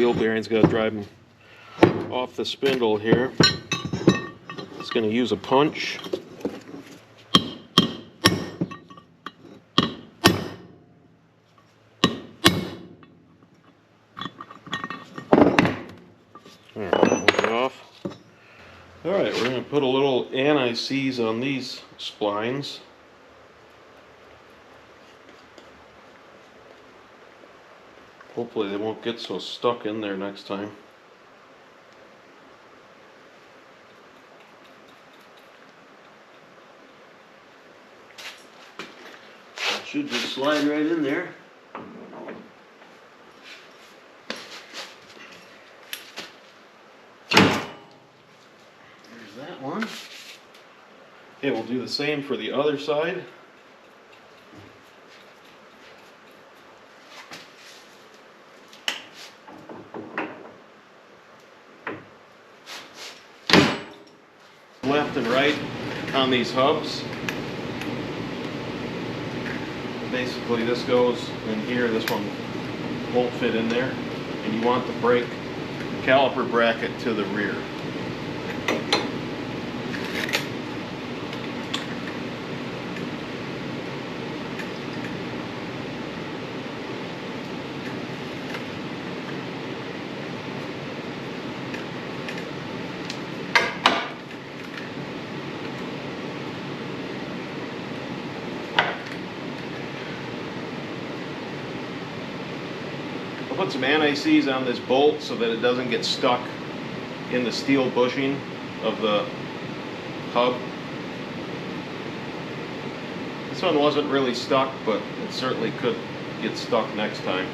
wheel bearings. Got to drive them off the spindle here. It's going to use a punch. Alright, we're going to put a little anti-seize on these splines. Hopefully they won't get so stuck in there next time. It should just slide right in there. That one. Okay, we'll do the same for the other side. Left and right on these hubs. Basically this goes in here, this one won't fit in there, and you want the brake caliper bracket to the rear. I'll put some anti-seize on this bolt so that it doesn't get stuck in the steel bushing of the hub. This one wasn't really stuck, but it certainly could get stuck next time.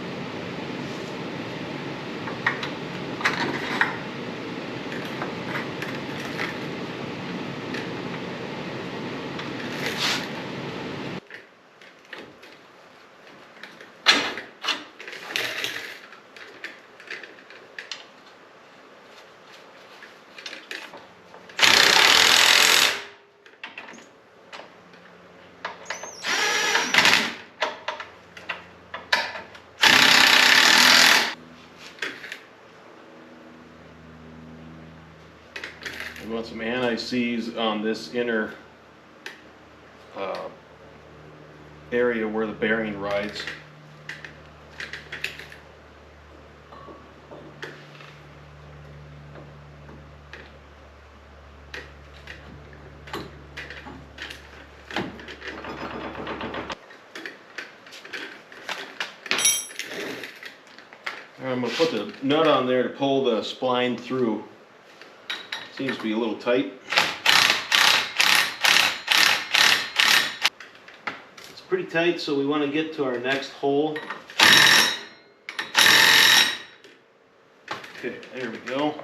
We want some anti-seize on this inner area where the bearing rides. I'm going to put the nut on there to pull the spline through. Seems to be a little tight. It's pretty tight, so we want to get to our next hole. Okay, there we go.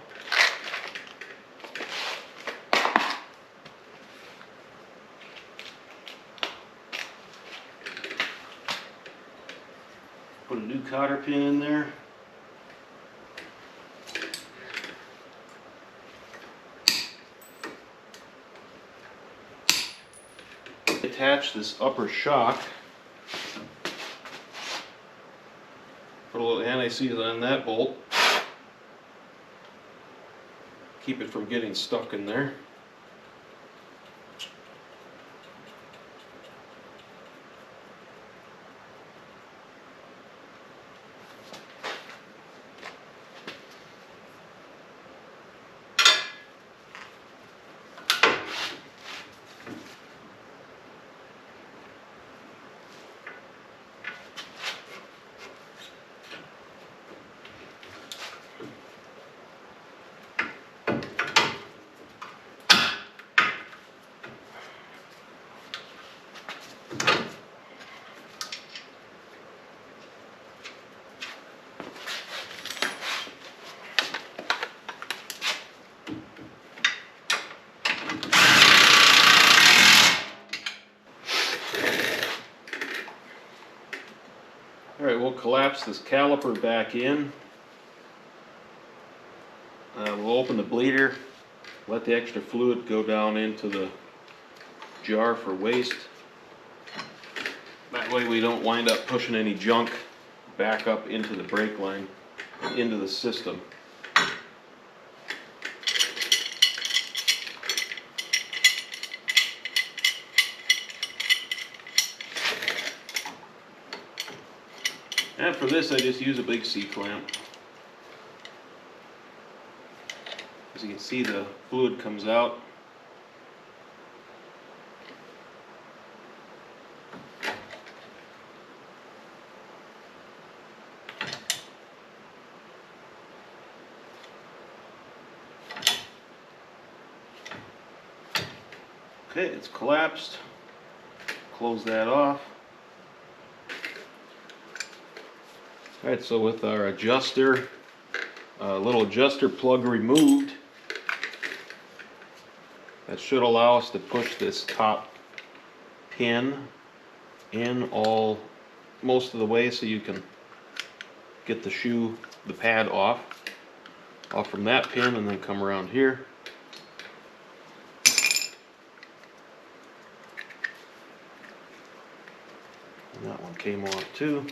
Put a new cotter pin in there. Attach this upper shock. Put a little anti-seize on that bolt. Keep it from getting stuck in there. Alright, we'll collapse this caliper back in. We'll open the bleeder, let the extra fluid go down into the jar for waste. That way we don't wind up pushing any junk back up into the brake line. into the system. And for this, I just use a big C-clamp. As you can see, the fluid comes out. Okay, it's collapsed. Close that off. Alright, so with our adjuster, little adjuster plug removed, that should allow us to push this top pin in most of the way, so you can get the pad off from that pin, and then come around here. And that one came off too.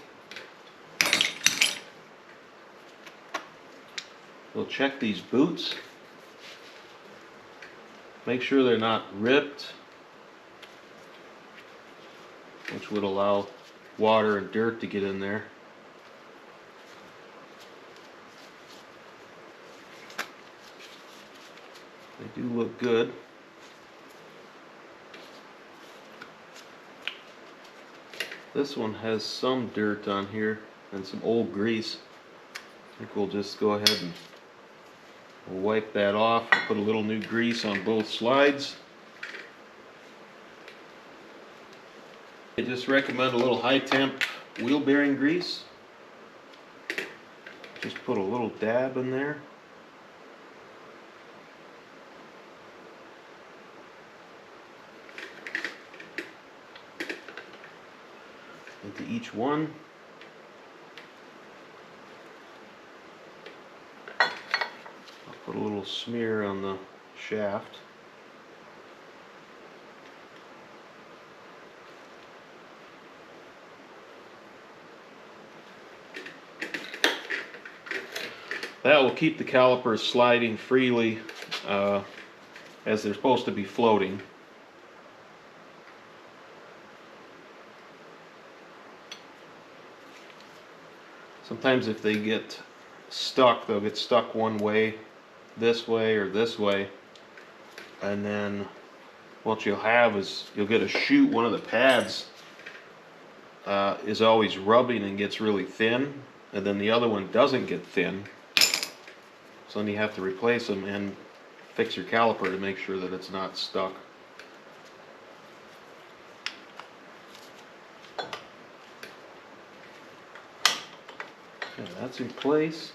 We'll check these boots. Make sure they're not ripped, which would allow water and dirt to get in there. They do look good. This one has some dirt on here and some old grease. I think we'll just go ahead and wipe that off and put a little new grease on both slides. I just recommend a little high temp wheel bearing grease. Just put a little dab in there. Into each one. Put a little smear on the shaft. That will keep the calipers sliding freely as they're supposed to be floating. Sometimes if they get stuck, they'll get stuck one way, this way or this way, and then what you'll have is you'll get a chute. One of the pads is always rubbing and gets really thin, and then the other one doesn't get thin, so then you have to replace them and fix your caliper to make sure that it's not stuck. Okay, that's in place.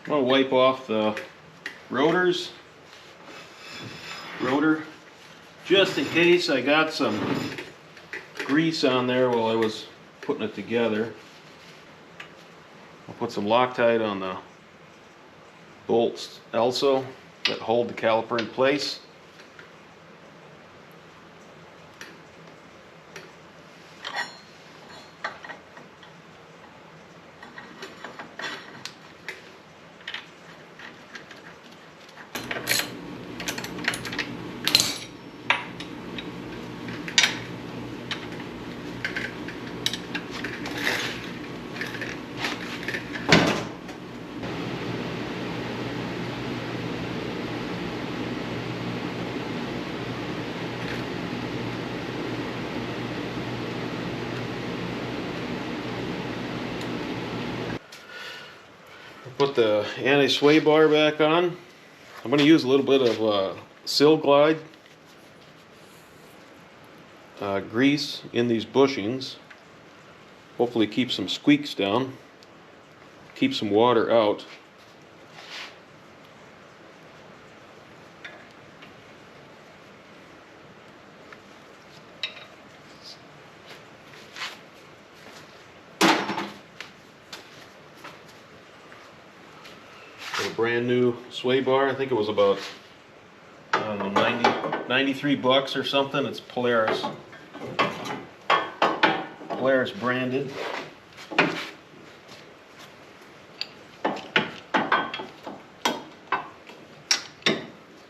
I'm going to wipe off the rotor, just in case I got some grease on there while I was putting it together. I'll put some Loctite on the bolts also that hold the caliper in place. Put the anti-sway bar back on. I'm going to use a little bit of Sil Glide grease in these bushings. Hopefully keep some squeaks down, keep some water out. A brand new sway bar. I think it was about, I don't know, $90 93 bucks or something. It's Polaris. Polaris branded.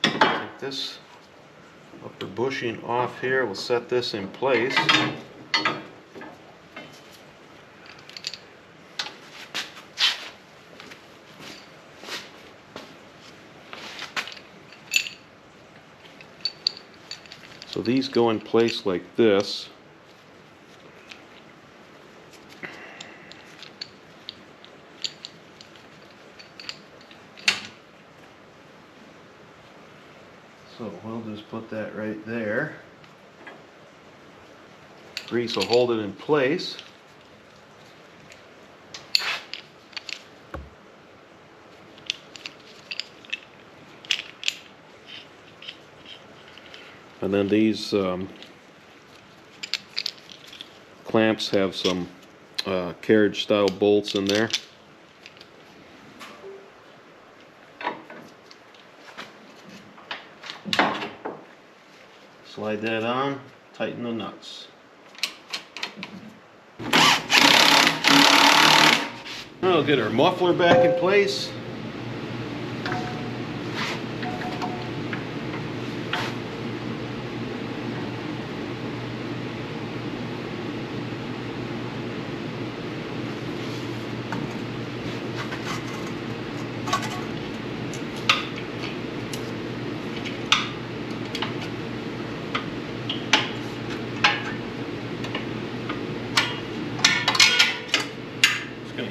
Take this upper bushing off here. We'll set this in place. So these go in place like this. So we'll just put that right there. Grease will hold it in place. And then these clamps have some carriage style bolts in there. Slide that on, tighten the nuts. We'll get our muffler back in place.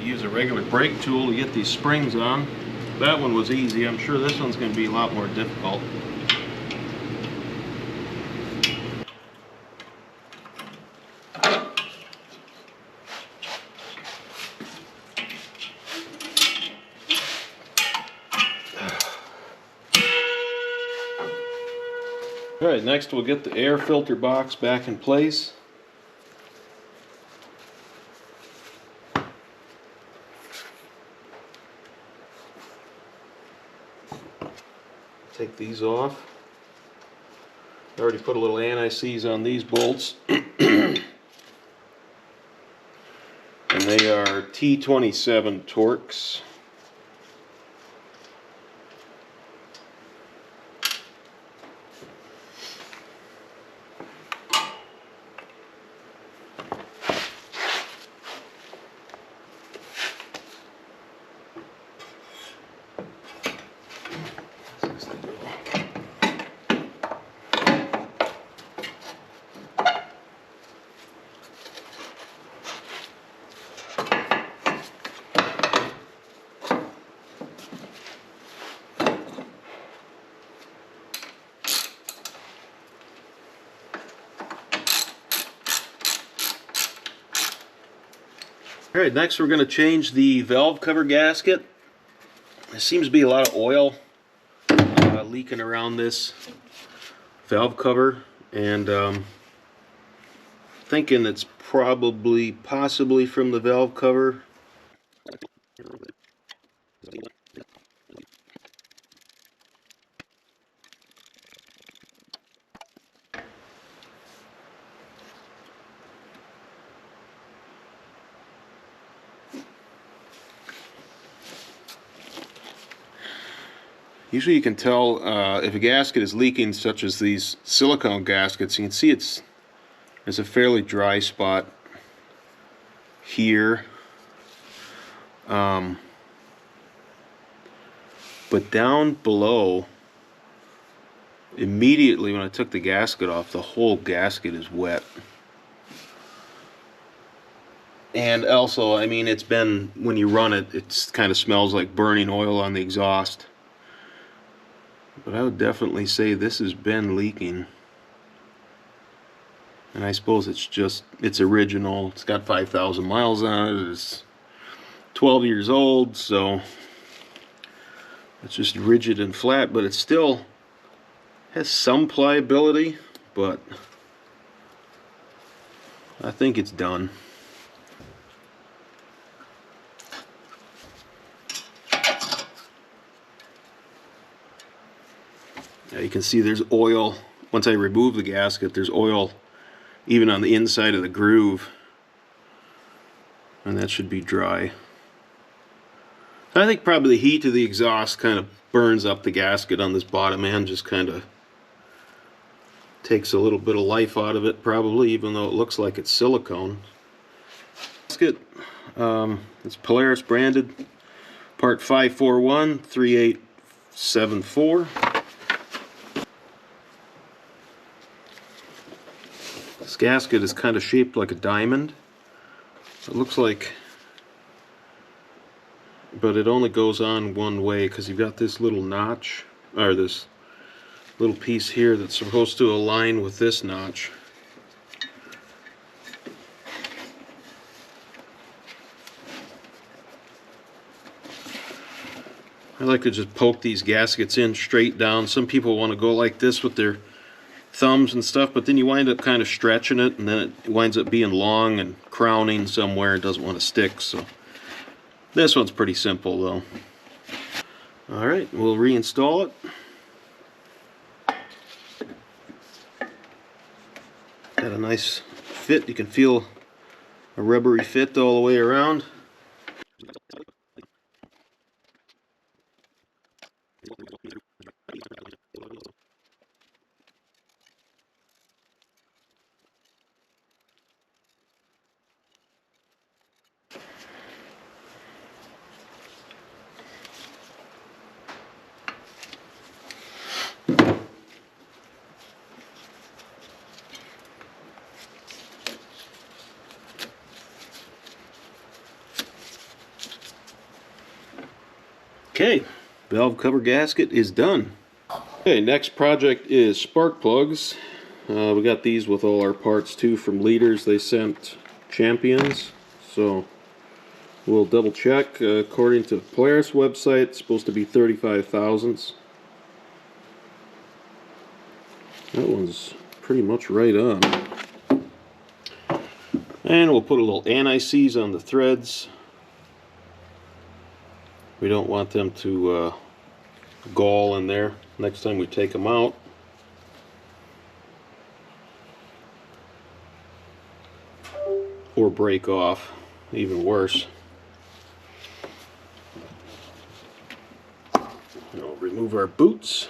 Use a regular brake tool to get these springs on. That one was easy. I'm sure this one's going to be a lot more difficult. Alright, next we'll get the air filter box back in place. Take these off. I already put a little anti-seize on these bolts. And they are T27 Torx. Alright, next we're going to change the valve cover gasket. There seems to be a lot of oil leaking around this valve cover, and thinking it's possibly from the valve cover. Usually you can tell if a gasket is leaking, such as these silicone gaskets. You can see there's a fairly dry spot here. But down below, immediately when I took the gasket off, the whole gasket is wet. And also, I mean, when you run it, it kind of smells like burning oil on the exhaust. But I would definitely say this has been leaking. And I suppose it's original. It's got 5,000 miles on it. It's 12 years old, so it's just rigid and flat, but it still has some pliability, but I think it's done. Now you can see there's oil once I remove the gasket, there's oil even on the inside of the groove, and that should be dry. I think probably the heat of the exhaust kind of burns up the gasket on this bottom end, just kind of takes a little bit of life out of it probably, even though it looks like it's silicone. Gasket, it's Polaris branded, part 5413874. This gasket is kind of shaped like a diamond. It looks like, but it only goes on one way because you've got this little notch, or this little piece here that's supposed to align with this notch. I like to just poke these gaskets in straight down. Some people want to go like this with their thumbs and stuff, but then you wind up kind of stretching it, and then it winds up being long and crowning somewhere. It doesn't want to stick. So this one's pretty simple though. Alright, we'll reinstall it. Got a nice fit. You can feel a rubbery fit all the way around. Okay, valve cover gasket is done. Okay, next project is spark plugs. We got these with all our parts too from Leaders. They sent Champions, so we'll double check. According to the Polaris website, it's supposed to be 35 thousandths. That one's pretty much right on. And we'll put a little anti-seize on the threads. We don't want them to gall in there next time we take them out. Or break off, even worse. We'll remove our boots.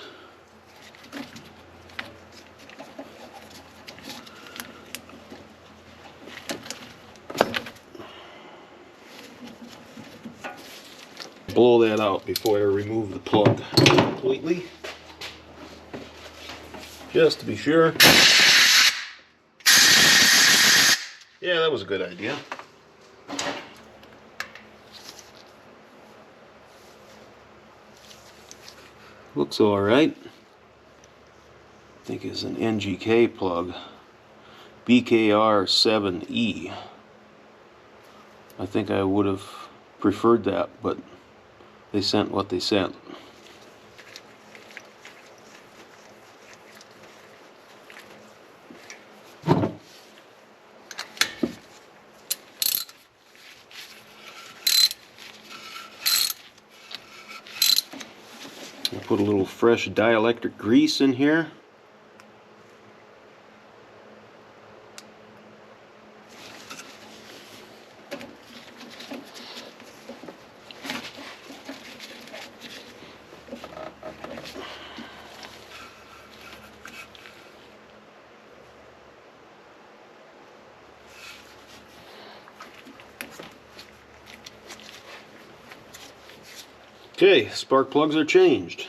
Blow that out before I remove the plug completely, just to be sure. Yeah, that was a good idea. Looks alright. I think it's an NGK plug, BKR7E. I think I would have preferred that, but they sent what they sent. I'll put a little fresh dielectric grease in here. Okay, spark plugs are changed.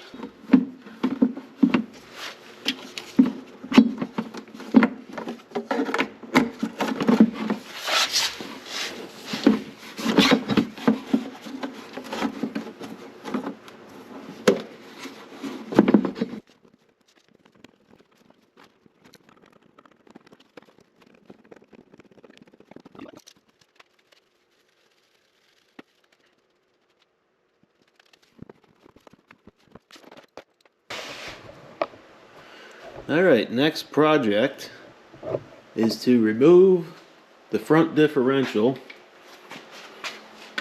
Alright, next project is to remove the front differential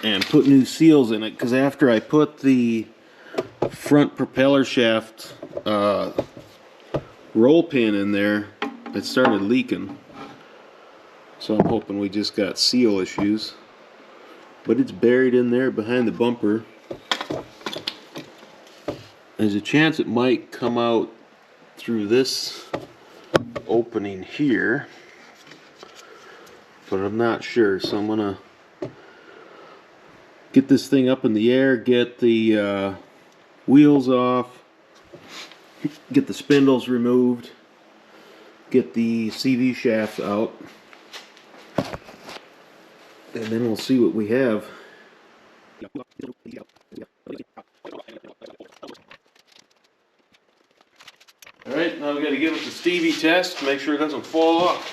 and put new seals in it, because after I put the front propeller shaft roll pin in there, it started leaking. So I'm hoping we just got seal issues. But it's buried in there behind the bumper. There's a chance it might come out through this opening here, but I'm not sure, so I'm gonna get this thing up in the air, get the wheels off, get the spindles removed, get the CV shaft out, and then we'll see what we have. Alright, now we got to give it the Stevie test, make sure it doesn't fall off.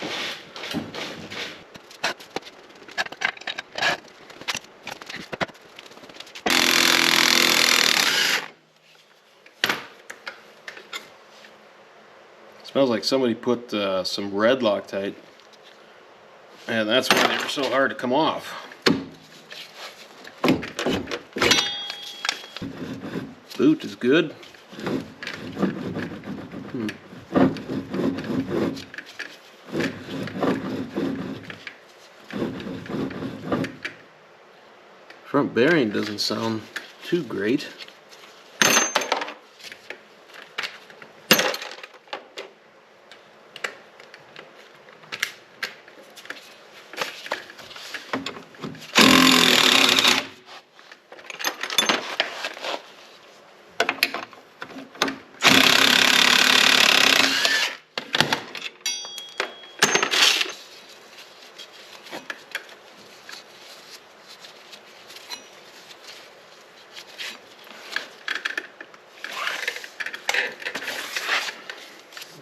Smells like somebody put some red Loctite, and that's why they were so hard to come off. Boot is good. Front bearing doesn't sound too great.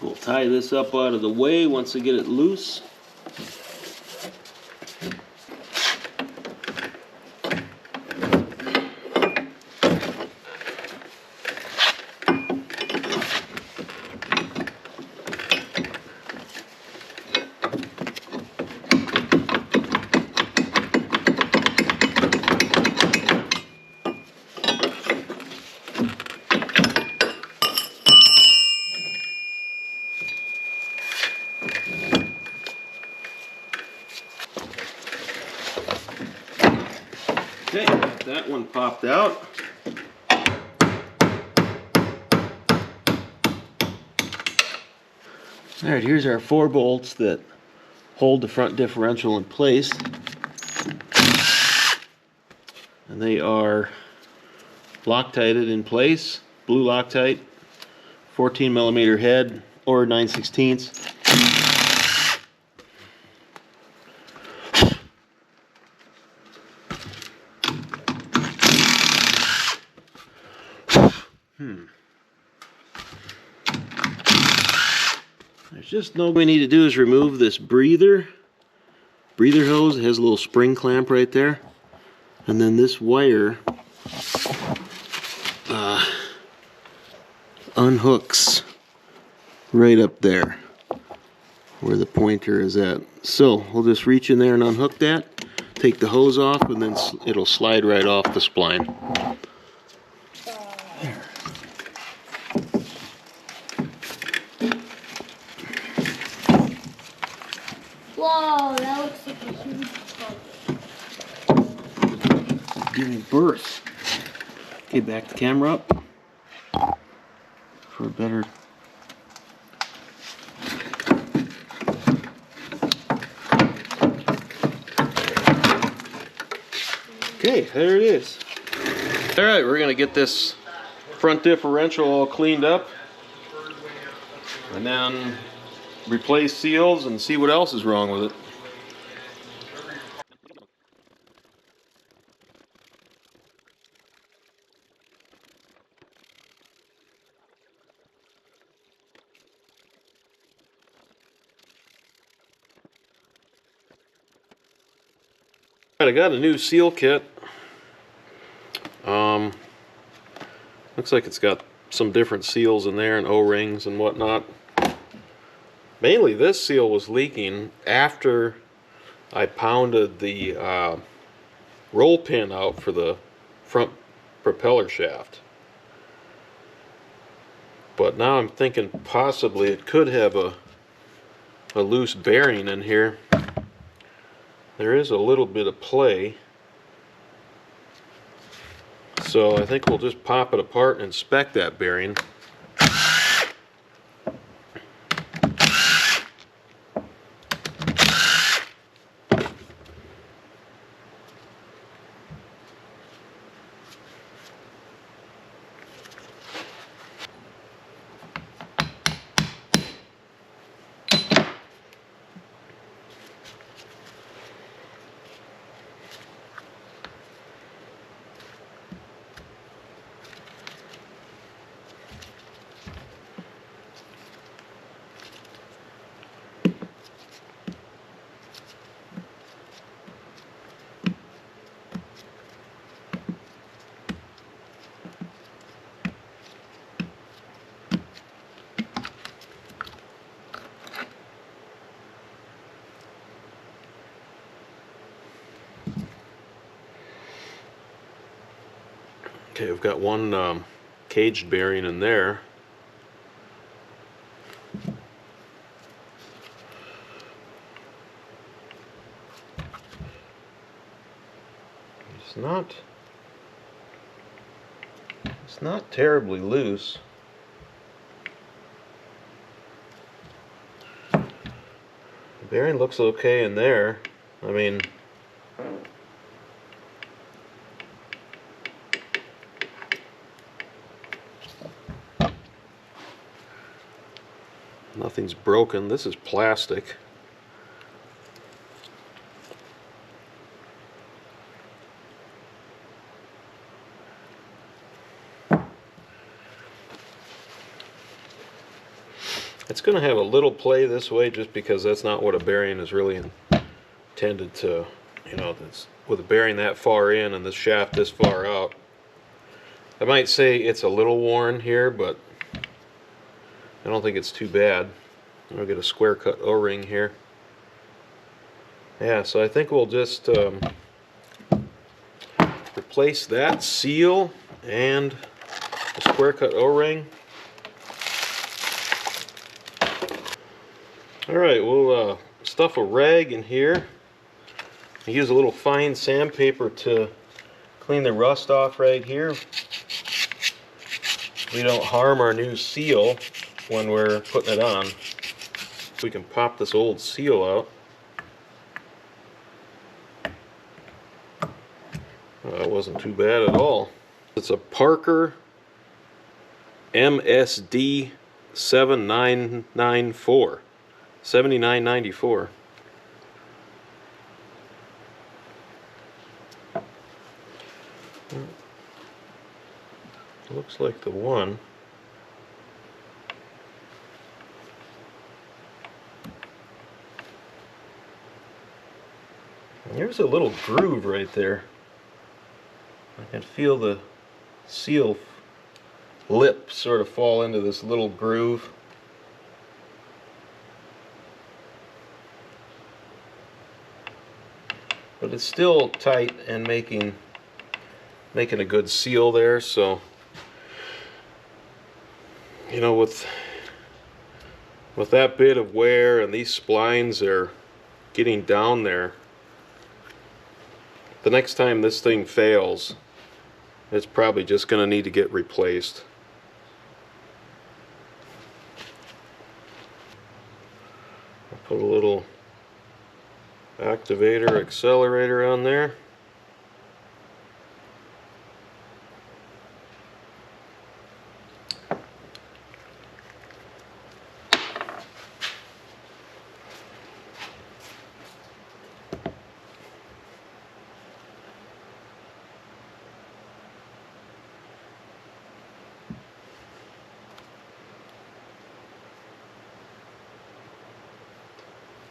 We'll tie this up out of the way once we get it loose. Okay, that one popped out. Alright, here's our 4 bolts that hold the front differential in place. And they are Loctited in place, blue Loctite, 14mm head or 9/16. There's just no, we need to do is remove this breather hose. It has a little spring clamp right there, and then this wire unhooks right up there where the pointer is at. So we'll just reach in there and unhook that, take the hose off, and then it'll slide right off the spline. There. Whoa, that looks like a huge pump. Giving birth. Okay, back the camera up for a better. Okay, there it is. All right, we're gonna get this front differential all cleaned up, and then replace seals and see what else is wrong with it. I got a new seal kit. Looks like it's got some different seals in there and O-rings and whatnot. Mainly this seal was leaking after I pounded the roll pin out for the front propeller shaft. But now I'm thinking possibly it could have a loose bearing in here. There is a little bit of play. So I think we'll just pop it apart and inspect that bearing. Okay, we've got one caged bearing in there. It's not terribly loose. The bearing looks okay in there. I mean, nothing's broken. This is plastic. It's going to have a little play this way just because that's not what a bearing is really intended to, you know, with a bearing that far in and this shaft this far out. I might say it's a little worn here, but I don't think it's too bad. I'll get a square cut O-ring here. Yeah, so I think we'll just replace that seal and the square cut O-ring. Alright, we'll stuff a rag in here. Use a little fine sandpaper to clean the rust off right here. We don't harm our new seal when we're putting it on. We can pop this old seal out. That wasn't too bad at all. It's a Parker MSD 7994. 7994. Looks like the one. There's a little groove right there. I can feel the seal lip sort of fall into this little groove. But it's still tight and making a good seal there, so you know, with that bit of wear and these splines are getting down there, the next time this thing fails, it's probably just going to need to get replaced. I'll put a little activator accelerator on there.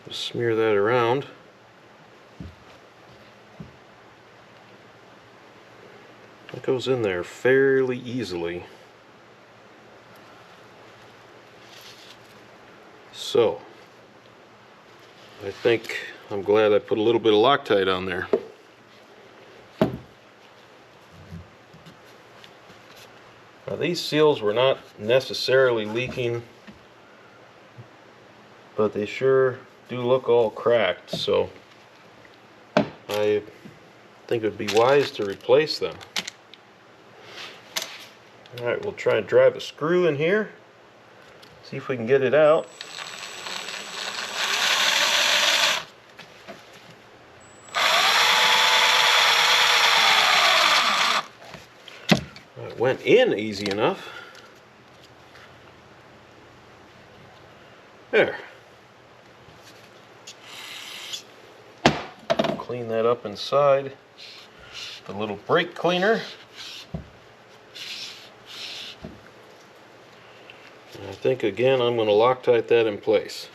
Just smear that around. It goes in there fairly easily. So, I think I'm glad I put a little bit of Loctite on there. Now these seals were not necessarily leaking, but they sure do look all cracked, so I think it would be wise to replace them. Alright, we'll try and drive a screw in here, see if we can get it out. It went in easy enough. There. Clean that up inside. The little brake cleaner. And I think again I'm going to Loctite that in place.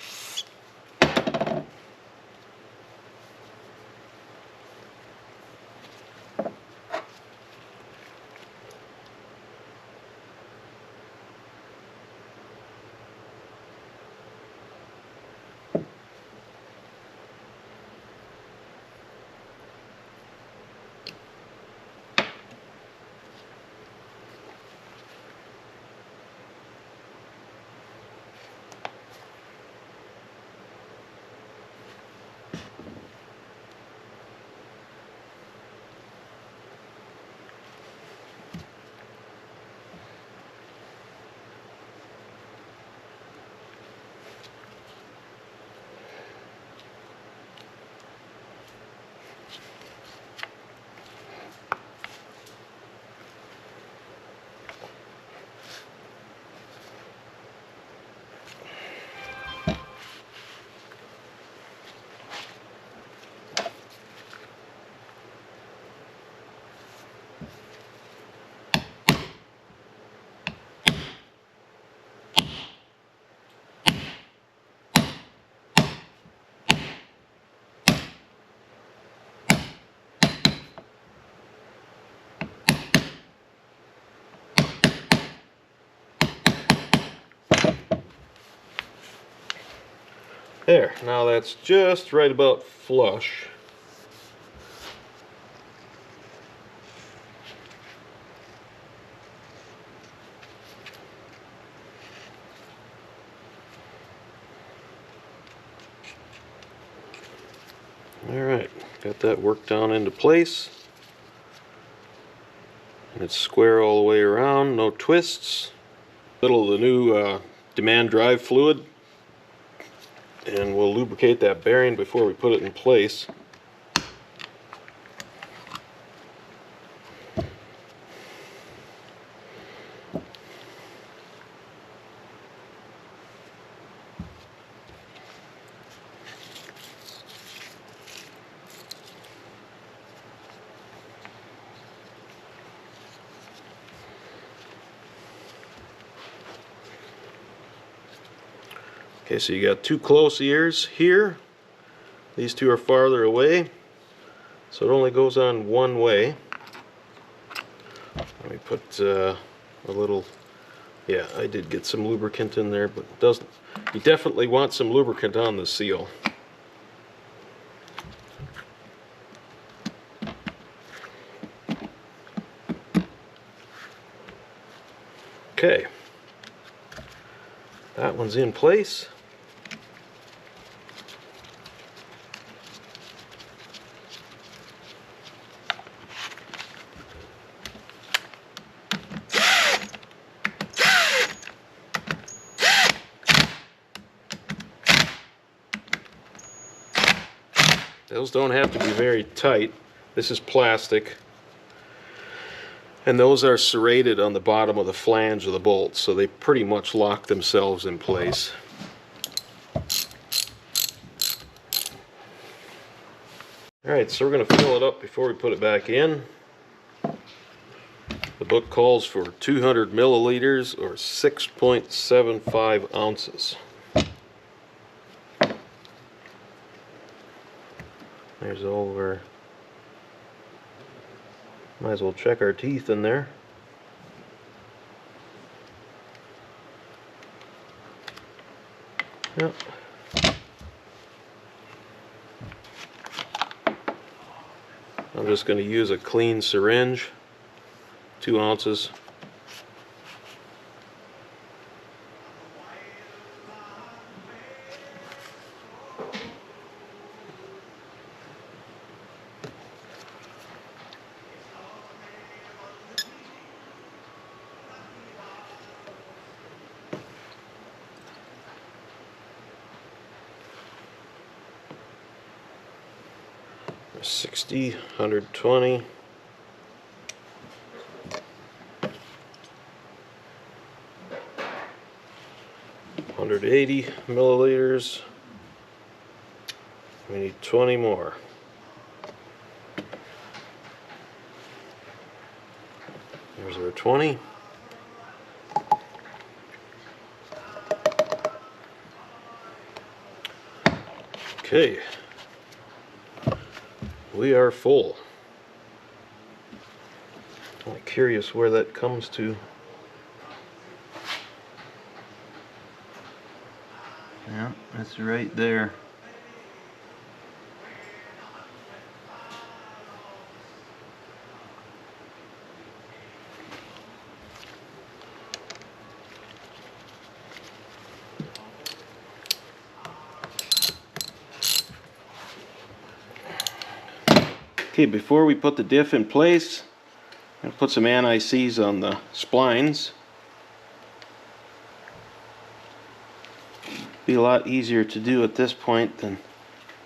There, now that's just right about flush. Alright, got that worked down into place. And it's square all the way around, no twists. Little of the new demand drive fluid. And we'll lubricate that bearing before we put it in place. Okay, so you got two close ears here. These two are farther away, so it only goes on one way. Let me put a little, yeah, I did get some lubricant in there, but it doesn't, you definitely want some lubricant on the seal. Okay, that one's in place. Those don't have to be very tight. This is plastic. And those are serrated on the bottom of the flange of the bolt, so they pretty much lock themselves in place. Alright, so we're going to fill it up before we put it back in. The book calls for 200 milliliters or 6.75 ounces. There's all of our, might as well check our teeth in there. Yep. I'm just going to use a clean syringe, 2 ounces. 60, 120. 180 milliliters. We need 20 more. There's our 20. Okay. We are full. I'm curious where that comes to. Yeah, that's right there. Okay, before we put the diff in place, I'm going to put some anti-seize on the splines. Be a lot easier to do at this point than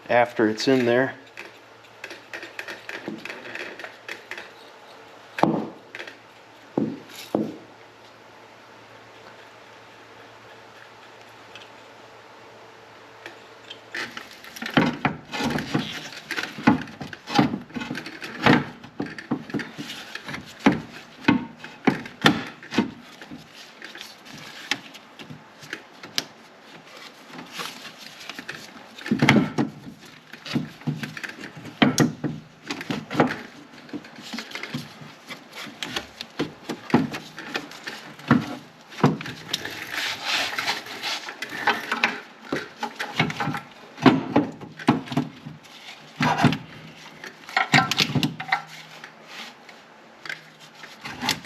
after it's in there.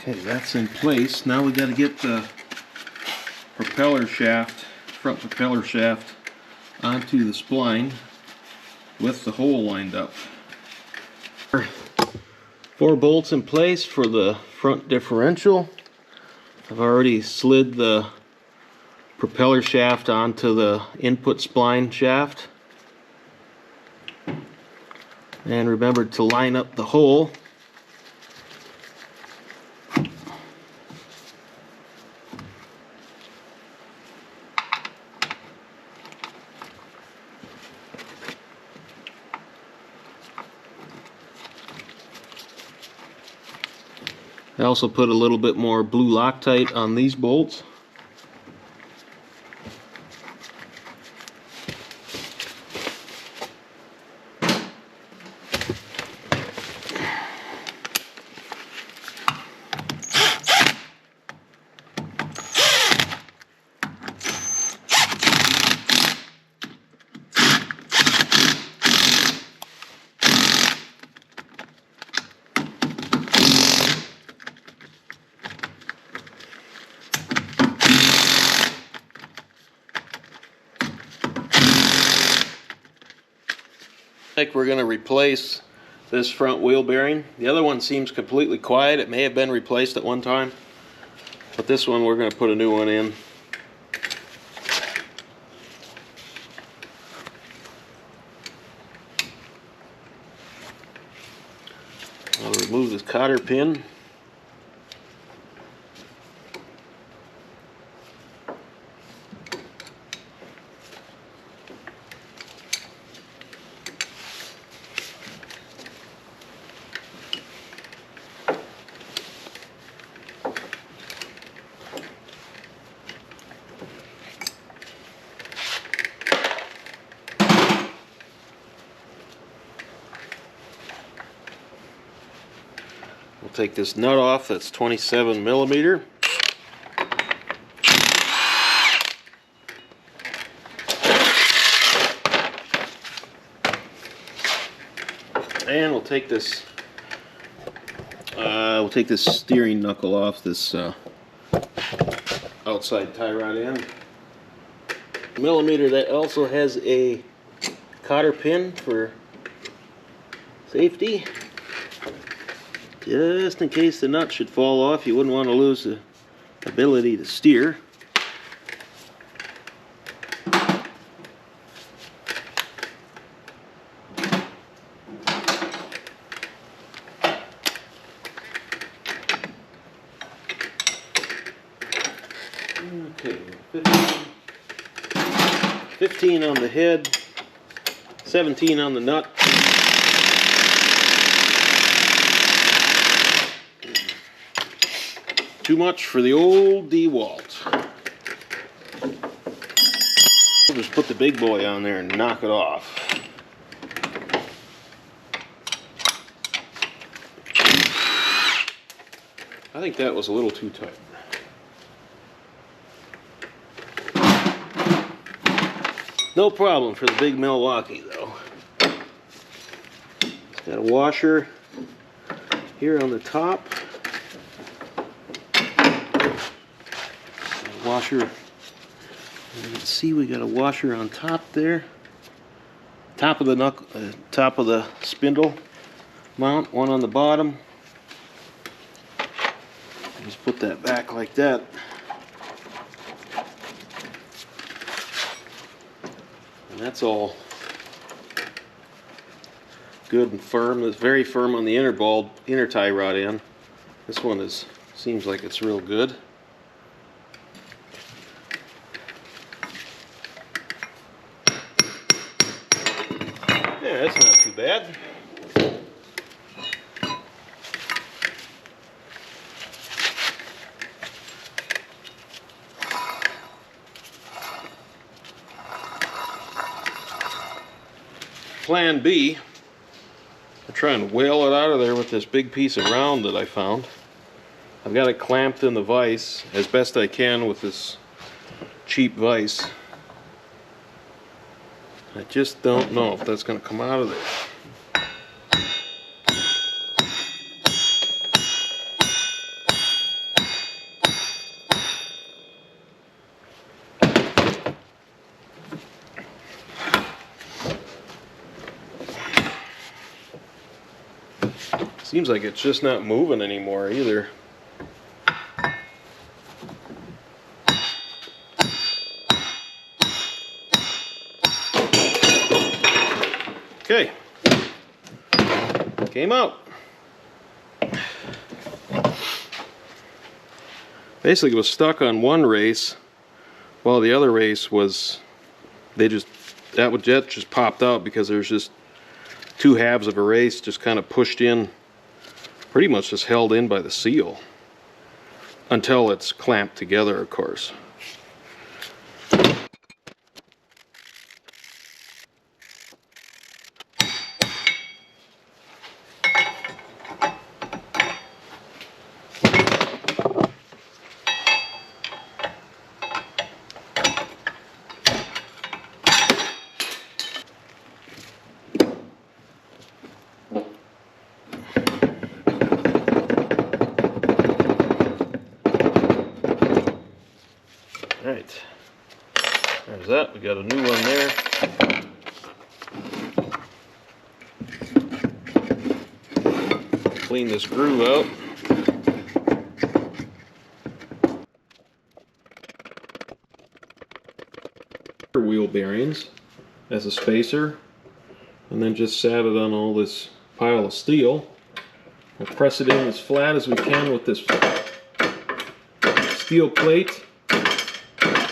Okay, that's in place. Now we got to get the propeller shaft, front propeller shaft, onto the spline with the hole lined up. 4 bolts in place for the front differential. I've already slid the propeller shaft onto the input spline shaft. And remembered to line up the hole. I also put a little bit more blue Loctite on these bolts. I think we're going to replace this front wheel bearing. The other one seems completely quiet. It may have been replaced at one time, but this one we're going to put a new one in. I'll remove this cotter pin. We'll take this nut off, that's 27 millimeter. And we'll take this steering knuckle off this outside tie rod end. Millimeter that also has a cotter pin for safety. Just in case the nut should fall off, you wouldn't want to lose the ability to steer. 15 on the head, 17 on the nut. Too much for the old DeWalt. We'll just put the big boy on there and knock it off. I think that was a little too tight. No problem for the big Milwaukee though. It's got a washer here on the top. Washer, you can see we got a washer on top there. Top of the top of the spindle mount, one on the bottom. Just put that back like that. And that's all good and firm. It's very firm on the inner tie rod end. This one seems like it's real good. Yeah, that's not too bad. Plan B, I'm trying to whale it out of there with this big piece of round that I found. I've got it clamped in the vise as best I can with this cheap vise. I just don't know if that's going to come out of there. Seems like it's just not moving anymore either. Okay, came out. Basically, it was stuck on one race, while the other race was, that just popped out because there's just two halves of a race just kind of pushed in, pretty much just held in by the seal until it's clamped together, of course. Alright, there's that. We got a new one there. Clean this groove out. Wheel bearings as a spacer, and then just sat it on all this pile of steel. We'll press it in as flat as we can with this steel plate.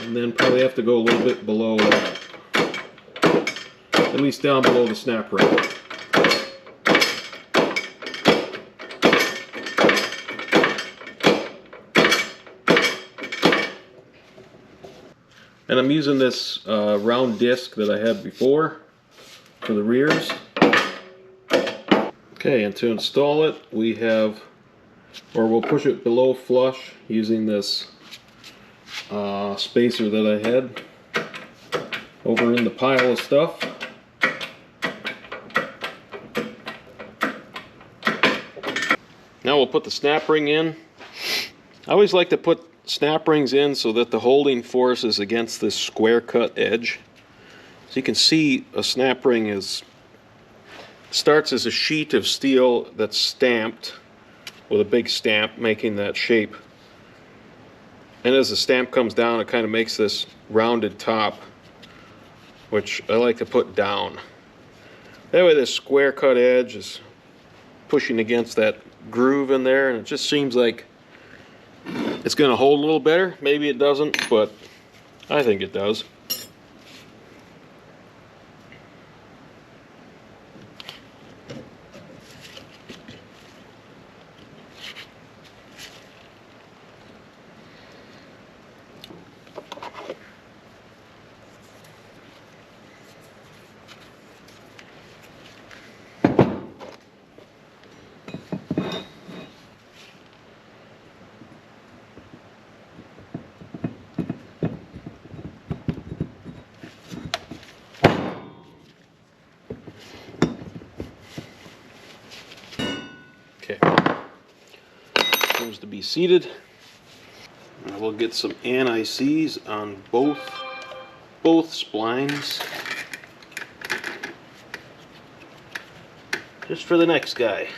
And then probably have to go a little bit below that. At least down below the snap ring. And I'm using this round disc that I had before for the rears. Okay, and to install it, we have, or we'll push it below flush using this spacer that I had over in the pile of stuff. Now we'll put the snap ring in. I always like to put snap rings in so that the holding force is against this square cut edge. So you can see a snap ring starts as a sheet of steel that's stamped with a big stamp making that shape. And as the stamp comes down, it kind of makes this rounded top, which I like to put down. That way this square cut edge is pushing against that groove in there, and it just seems like it's going to hold a little better. Maybe it doesn't, but I think it does. washers to be seated. And we'll get some anti-seize on both splines. Just for the next guy.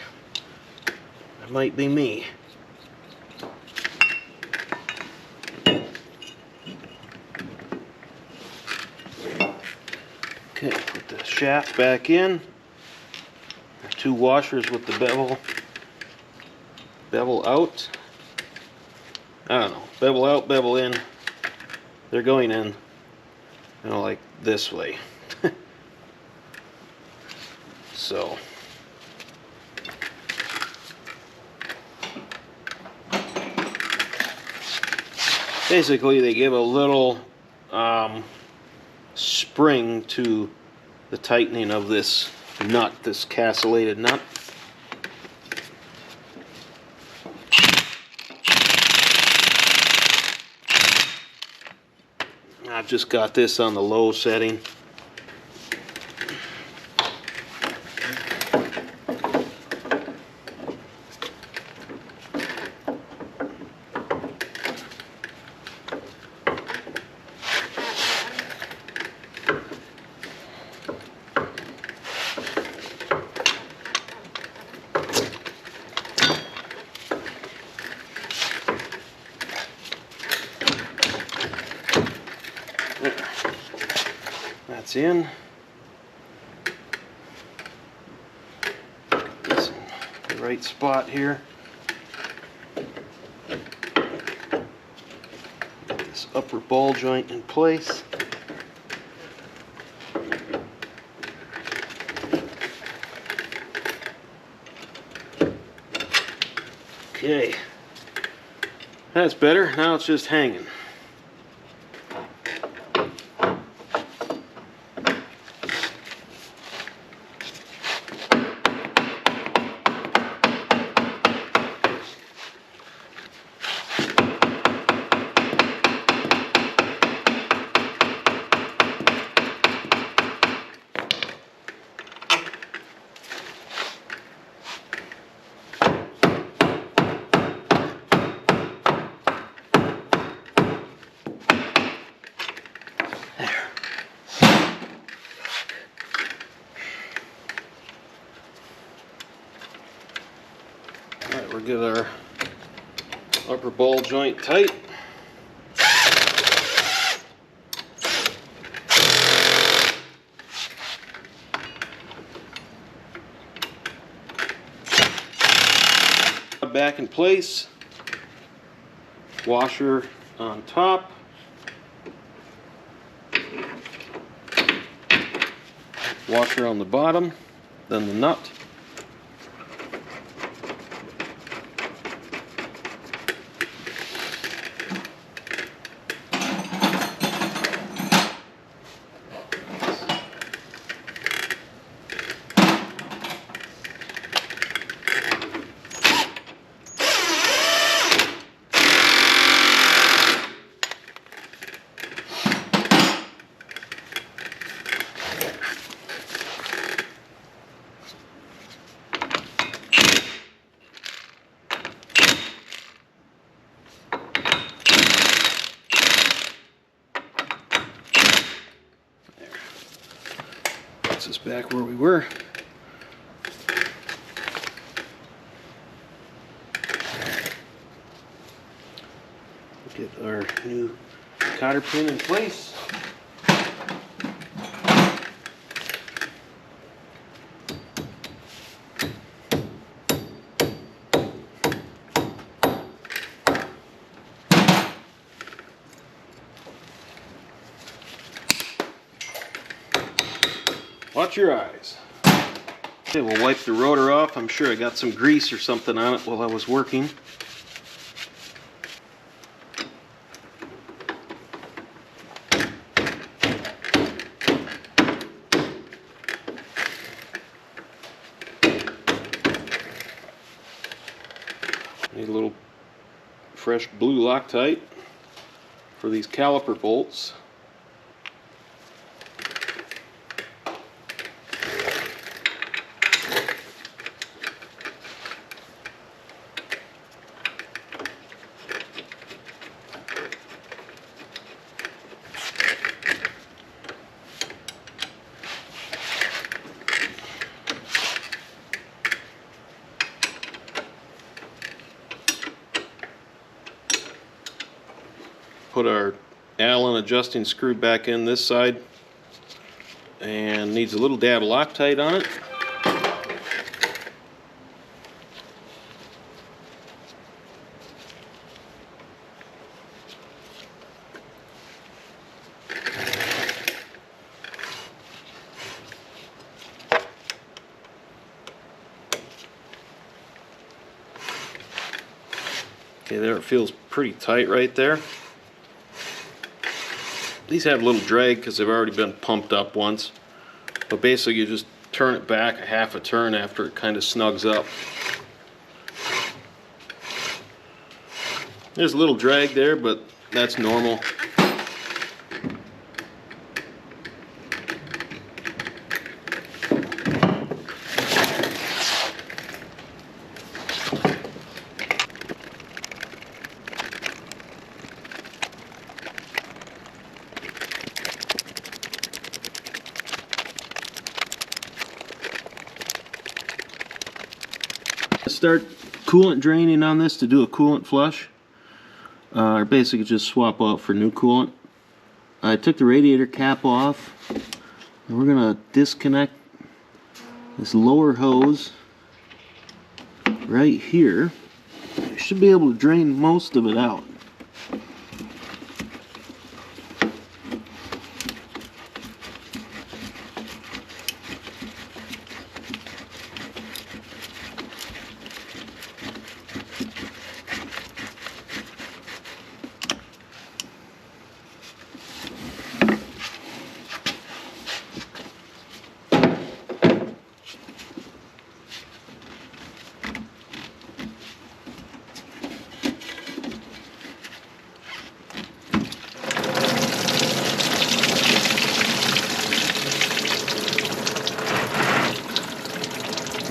That might be me. Okay, put the shaft back in. There's 2 washers with the bevel out. I don't know, bevel out, bevel in. They're going in, you know, like this way. So basically they give a little spring to the tightening of this nut, this castellated nut. I've just got this on the low setting. That's in. It's in the right spot here. Get this upper ball joint in place. Okay. That's better. Now it's just hanging. Alright, we'll get our upper ball joint tight. Back in place. Washer on top. Washer on the bottom. Then the nut. Puts us back where we were. Get our new cotter pin in place. Watch your eyes. Okay, we'll wipe the rotor off. I'm sure I got some grease or something on it while I was working. Need a little fresh blue Loctite for these caliper bolts. put our Allen adjusting screw back in this side, and needs a little dab of Loctite on it. Okay, there, it feels pretty tight right there. These have a little drag because they've already been pumped up once. But basically you just turn it back a half a turn after it kind of snugs up. There's a little drag there, but that's normal. Start coolant draining on this to do a coolant flush, or basically just swap out for new coolant. I took the radiator cap off, and we're gonna disconnect this lower hose right here. You should be able to drain most of it out.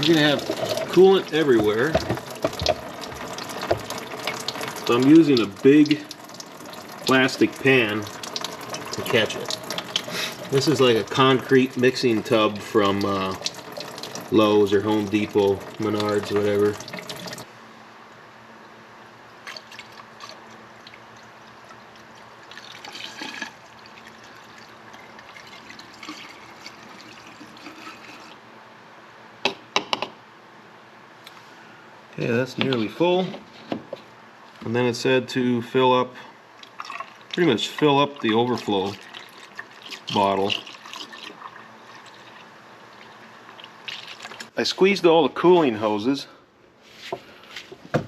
You're gonna have coolant everywhere, so I'm using a big plastic pan to catch it. This is like a concrete mixing tub from Lowe's or Home Depot, Menards, whatever. Okay, that's nearly full. And then it said to pretty much fill up the overflow bottle. I squeezed all the cooling hoses.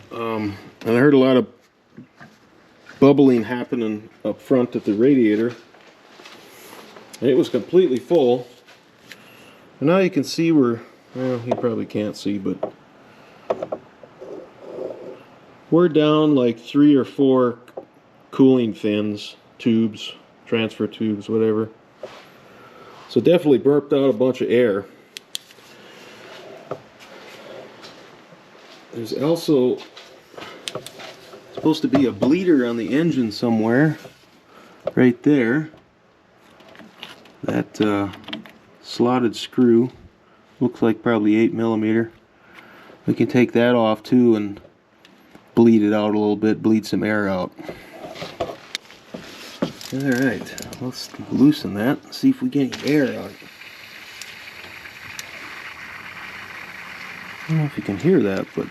And I heard a lot of bubbling happening up front at the radiator. And it was completely full. And now you can see where, well, you probably can't see, but we're down like 3 or 4 cooling fins, tubes, transfer tubes, whatever. So definitely burped out a bunch of air. There's also supposed to be a bleeder on the engine somewhere, right there. That slotted screw looks like probably 8mm. We can take that off too and bleed it out a little bit, bleed some air out. Alright, let's loosen that, see if we get any air out. I don't know if you can hear that, but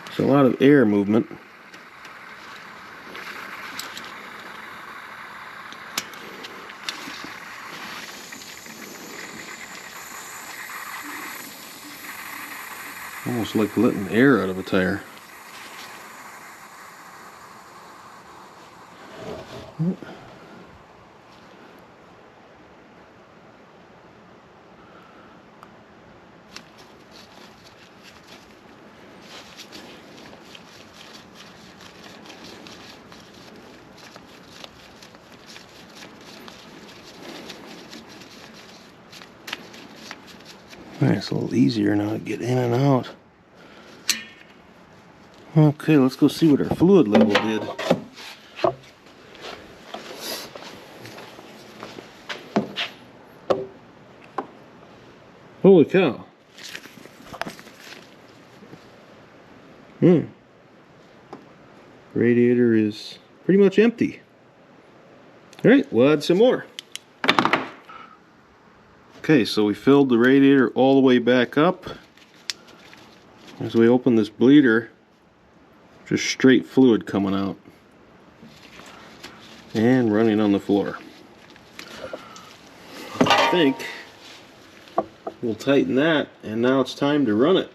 there's a lot of air movement. Almost like letting air out of a tire. Alright, it's a little easier now to get in and out. Okay, let's go see what our fluid level did. Holy cow. Radiator is pretty much empty. Alright, we'll add some more. Okay, so we filled the radiator all the way back up. As we open this bleeder, just straight fluid coming out and running on the floor. I think we'll tighten that, and now it's time to run it.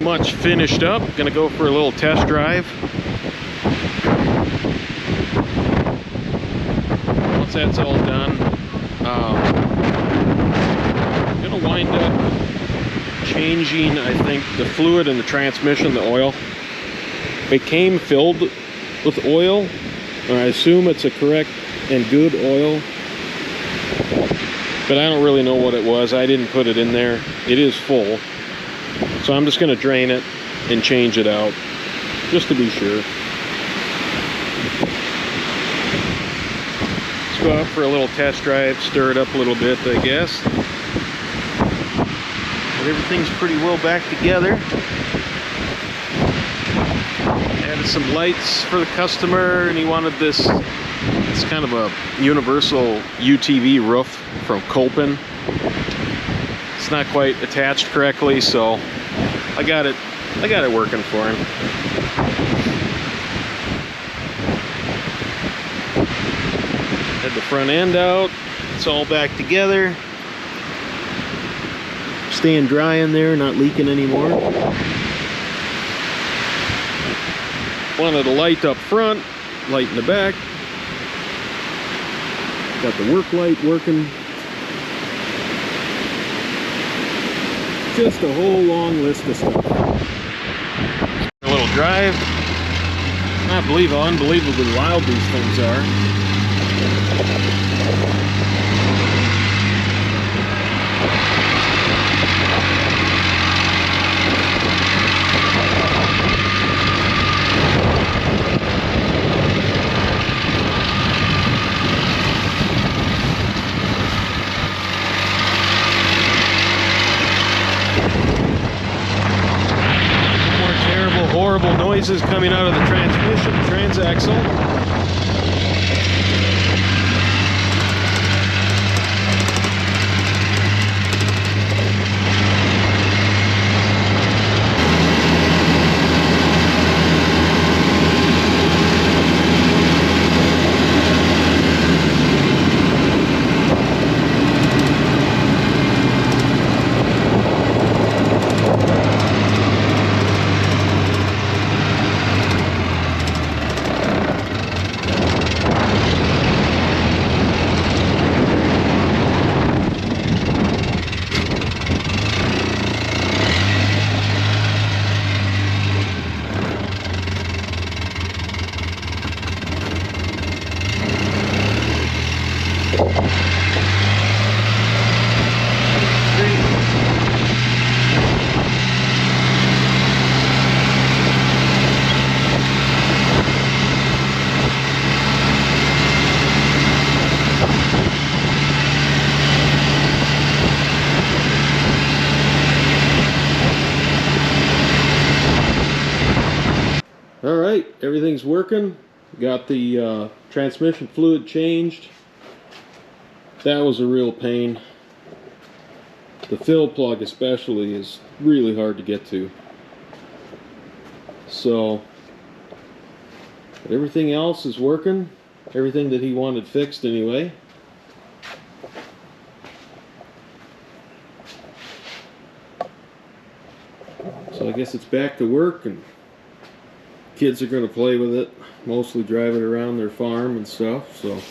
Much finished up. Gonna go for a little test drive. Once that's all done, I'm gonna wind up changing, I think, the fluid in the transmission, the oil. It came filled with oil, or I assume it's a correct and good oil, but I don't really know what it was. I didn't put it in there. It is full. So I'm just going to drain it and change it out, just to be sure. Let's go out for a little test drive, stir it up a little bit, I guess. But everything's pretty well back together. Added some lights for the customer, and he wanted this. It's kind of a universal UTV roof from Kolpin. It's not quite attached correctly, so I got it working for him. Had the front end out. It's all back together. Staying dry in there, not leaking anymore. Wanted a light up front, light in the back. Got the work light working. Just a whole long list of stuff. A little drive. I can't believe how unbelievably wild these things are. Horrible noises coming out of the transmission, transaxle. Alright, everything's working. Got the transmission fluid changed. That was a real pain. The fill plug especially is really hard to get to. So, but everything else is working. Everything that he wanted fixed anyway. So I guess it's back to work, and kids are going to play with it, mostly drive it around their farm and stuff. So,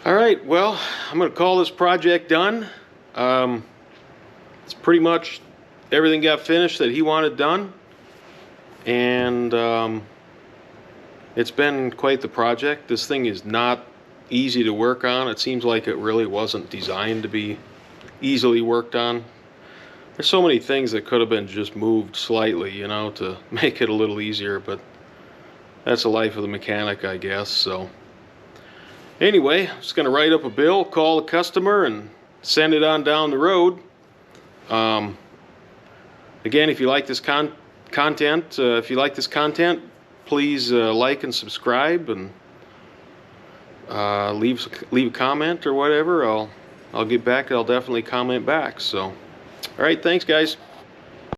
all right, well, I'm going to call this project done. It's pretty much everything got finished that he wanted done, and it's been quite the project. This thing is not easy to work on. It seems like it really wasn't designed to be easily worked on. There's so many things that could have been just moved slightly, you know, to make it a little easier, but that's the life of the mechanic, I guess. So anyway, I'm just gonna write up a bill, call the customer, and send it on down the road. Again, if you like this content, please like and subscribe, and leave a comment or whatever. I'll get back. I'll definitely comment back. So, all right, thanks, guys.